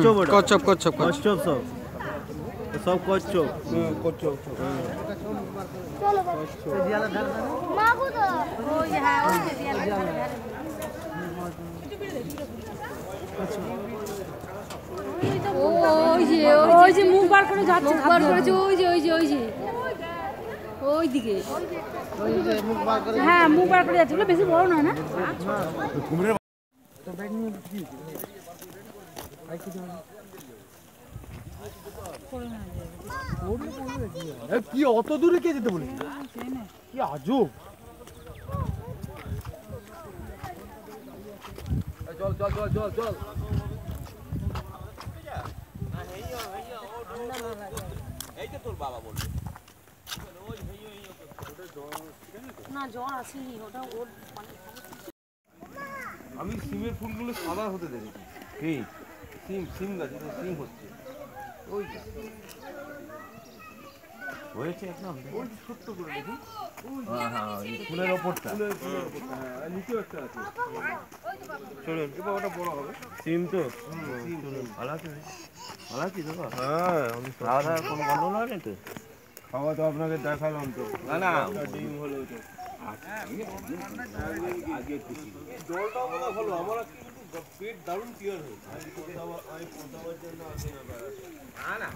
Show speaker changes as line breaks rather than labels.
কচ্ছপ ওটা
কচ্ছপ কচ্ছপ
কচ্ছপ সব কচ্ছপ কচ্ছপ
চলো মাগো তো ওই যে হ্যাঁ ওই যে
ওই যে মুখ বার করে যাচ্ছে মুখ বার করেছে ওই যে ওই দিকে হ্যাঁ মুখ বার করে যাচ্ছে ওগুলো বেশি বড় নয় না
কি অত দূরে কে যেতে বলি কি আজব চল চল চল চল চল এই তো তোর বাবা বলল
না জ্বর আসেনি ওটা ওর
আমি সিমের ফুলগুলো সাদা হতে দেখেছি কি সিম গাছ সিম হচ্ছে ওই হয়েছে একদম ওই ছোট্ট করে দেখি ফুলের ওপরটা নিচেও একটা আছে চলুন এবার ওটা বড় হবে সিম তো ভালো আছে ভালো আছি দাদা হ্যাঁ আমি খাওয়া দাওয়ার কোনো গন্ডগোল হয় না তো খাওয়া তো আপনাকে দেখালাম তো না না ডিম হলো তো আগে জলটা ভালো আমার পেট দারুণ ক্লিয়ার হয়েছে আমি জন্য আসি না